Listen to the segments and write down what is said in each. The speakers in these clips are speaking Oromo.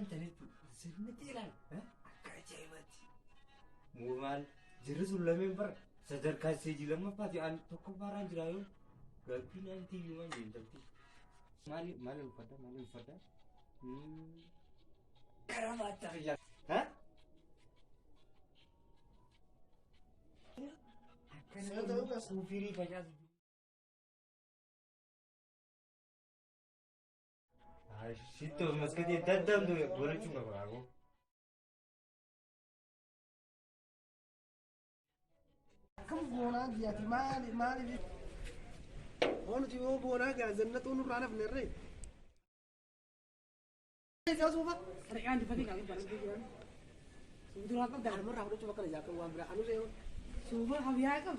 tanitu sirnitiran akajaibati mumal jirisul lamin bar sadarkaa seji lama pati an tokko baran jirayo galpi nanti yuman jintanti mali ufada karamat ya ha saya tahu kan sufiri banyak situ meski dia dadam tu boleh cuma aku كم بونا دياتي مالي دي هون تيجي بونا كذا زنة تونو رانا في الري إيش أسوفا رجعان تفتي كذا بارك بيجان سوبر هاكم دار مرة هقول شو بكرة جاكم وام برا أنو سيو سوبر هم ياكم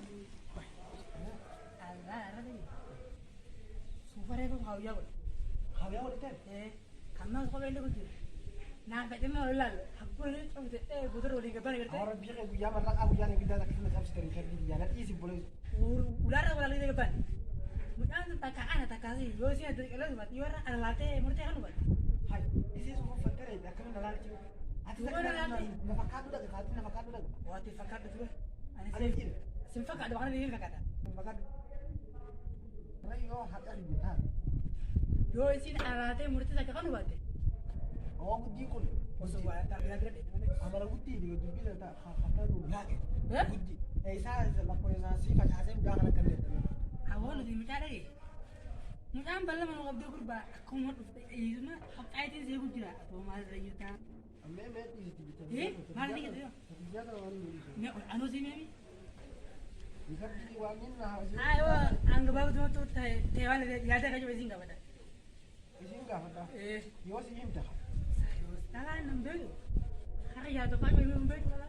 الله رأي سوبر هيكم هاو ياكم إيه كمان سوبر اللي بيجي nah bagaimana orang aku ni cuma betul orang kita ni kerja. Orang biasa aku jaman tak aku jalan kita tak kena sampai dari kerja dia nanti isi boleh. Ular orang lagi depan. Mungkin tak kah tak kasih. Yo sih ada kalau sebab iora ada latih murti kan buat. Hai, isi semua fakir ada kena latih. Ada latih. Nafkah tu dah, nafkah tu dah. Wah, nafkah tu tu. Ada sih. Nafkah ada mana ni nafkah ada. Nafkah. Mana yo hati ada buta. Yo sih ada latih murti tak kan buat. Oh, gudi kun. Masuk buat tak berat berat. Amala gudi dia tu kita tak kata lu lagi. Gudi. Saya lakukan saya sifat saya jangan nak kerja. Awal tu macam ada ni. Macam bala mana kau berubah kurba. Aku mau itu mah apa itu saya gudi lah. Tu malas lagi tu. Ambil itu tu. Malas lagi tu. Jangan orang ni. Ni anu sih ni. Bisa diwangin lah. Ayo, anggap bawa tu tewan dia ada kerja bersih enggak pada. Bersih enggak pada. Yo sih minta. Tahan nambel. Hari ya tu kan belum nambel tu lah.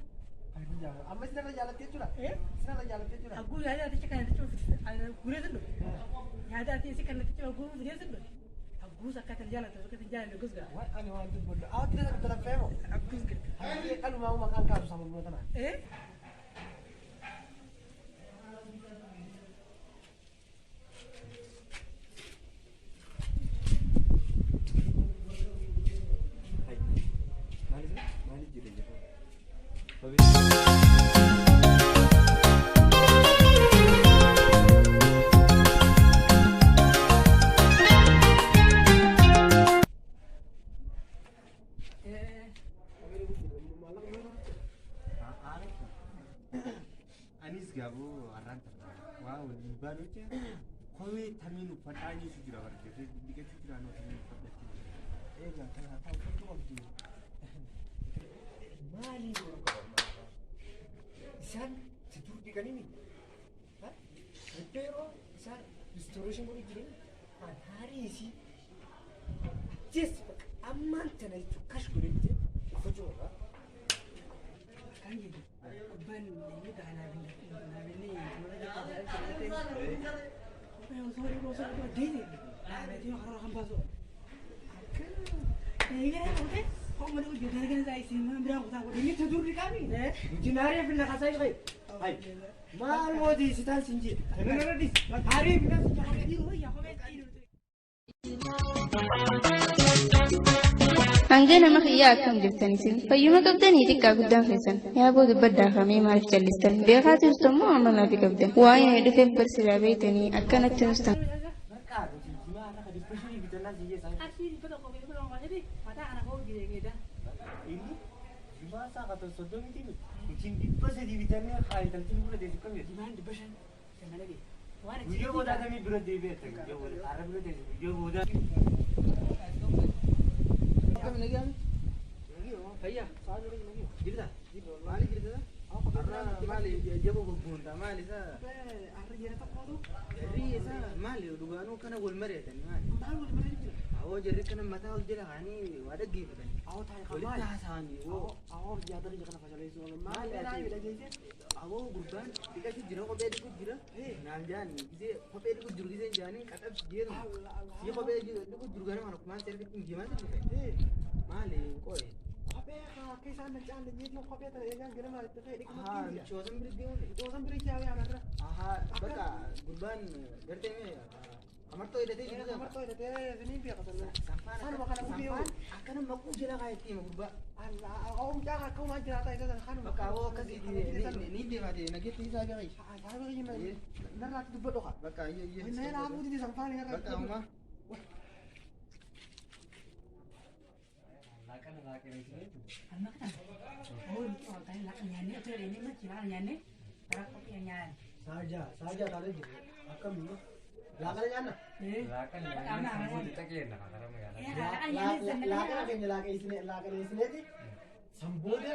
Hari ya. Amma sih nak jalan tiada lah. Sih nak jalan tiada lah. Aku ada tu cakap nanti tu, ada guru tu. Ya ada tu cakap nanti tu guru dia tu. Aku sakit jalan tu, sakit jalan tu gus gak. Wah, anu anu tu bodoh. Awak tidak betul apa mo? Aku gus gak. Hari kalau mau makan kau sama buat mana? Anis gabu arang terang. Wow, baru je. Kau thaminu patani sujud awak je. Dikit sujud anu thaminu patani. Jangan tahu tu waktu. Mali isan tidur di kan ini. Hah? Pero isan restoration boleh jadi. Hari isi. Just aman tanah itu cash boleh je. Kau coba. Kan jadi. Ban ini dah nak bini. Sorry, dia ni. Dia orang hampa tu. Ini okay. Kau mana uji dengan saya sih, berang utang. Ini tidur di kami. Jenari pernah kasih saya. Hai. Malu di situ sini. Mana di? Hari pernah sejak hari itu ya kau tidur. Hanggang nama iya akam jirtan isin. Payuma kabdan ini kagudan fesan. Ya bodo badda kami marif jalistan. Biarkan tu semua amal nabi kabdan. Wah ini defem persilabai tani akan atenustan. Ini masa kata sodom itu kucing dipas di bitannya kaya tentu boleh disikam ya. Di mana di pasien? Mana lagi? Video boda kami berat di bed. Video boda Arab berat di video boda. Kami lagi am? Lagi oh. Kaya, sahaja lagi. Jirta? Mali jirta? Arra mali jabo bunda mali sa. Arra jirta kau tu? Jadi sa mali udah anu kana gol mari tadi mali. Tahu gol mari. Awak jadi kana mata awak jadi hani wadah gitu tadi. Awak tanya kau mali. Tahani. Awak jadi jadi kana pasal itu mali. Mali lagi je. Awak gurban dikasih jira kau bedi kau jira. Nanjan. Jadi kau bedi kau juru jadi jani kata jira. Dia kau bedi kau juru kana mana kuman cari gimana tu? Mali kau. Kisah macam ni dia kau kata yang gimana mali tu? Chosan beri dia. Chosan beri siapa yang ada? Baka gurban bertemu Amartoo hidhatee jiru sana. Amartoo hidhatee siniin beeka sana. Kanuma kana gubbee akkana maquu jala kaayettii ma gubbaa. Allah awwaam jaa akkuma jiraata isa sana kanuma. Bakka awwaa akkasii ni deemaa ta'e nageetti isaa beekai. Haa beekai narraatti dubbadhu haa. Bakka iyyee. Inni naa buuti sanfaani narraatti. Bakka uumaa. Laaqana laaqana jireetu. Amma kana. Oh tadi laaqana nyaanne otoo deemee machi laaqana nyaanne karaa kophee nyaanne. Saajaa taalee jiru. Akkamiin laaqana nyaanna. Laaqana nyaanna fuuti taqeenna karama yaala. Laaqana keenya laaqana isineeti sambooda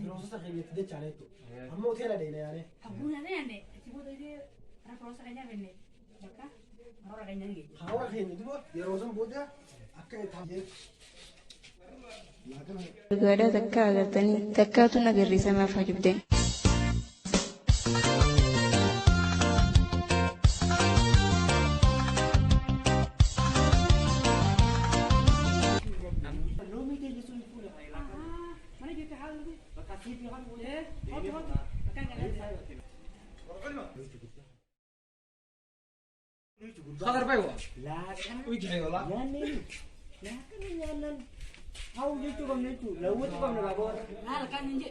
biroosota keenyatti jechaaleettu. Amma hoteela deena yaane. Abbuun nyaanne itti booda idee biroosota keenya fenne bakka haroora keenya ni geejjiba. Haroora keenya duuba yeroo san booda akka taa'ee Gargaaraa takka agartanii takkaatu nagarriisamaaf hajubdeen. Khadar bayo. laaqana Wajhi wala. nyaanne laaqana nyaanan hau jechu kamne jechu lawwatu kamne baaboo. Laala kan ninje.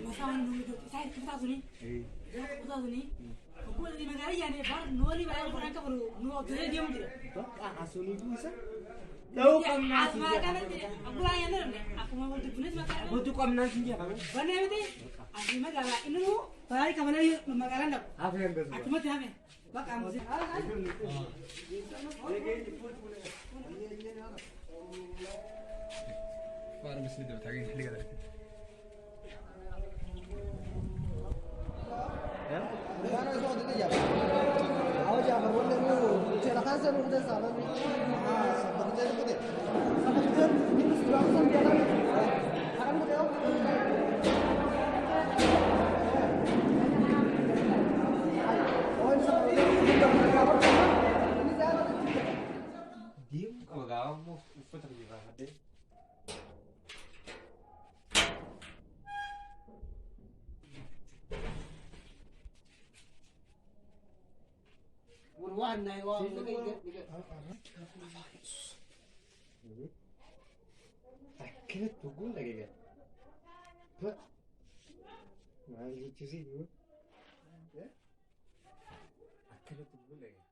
Masaan nulu tu saya kita suni. Kita suni. Aku di negara yang ni bar nuri bayar orang ka baru nu tu dia mesti. Bakka asuni itu isa. Tahu kamna sih. Aku lah yang ni. Aku mau tu punis maka. Butu kamna sinja kamu. Bane mesti. Aku magala ini nu bayar kamana ni magala ndak. Apa yang kau? Aku mesti hame. Bak kamu sih. Far mesti dia tagih hili kada. Mana itu ada dia? Awak jangan berbuat dulu. Cerakan saya udah salah ni. Seperti itu deh. Seperti itu ini sudah pesan dia kan. Akan betul. Oh ini seperti itu. Ini saya. Diem kalau kau mau foto di mana deh? Buruan naik wang. Akhirnya tunggu lagi kan? Pak, nah lucu sih gue. Akhirnya tunggu lagi.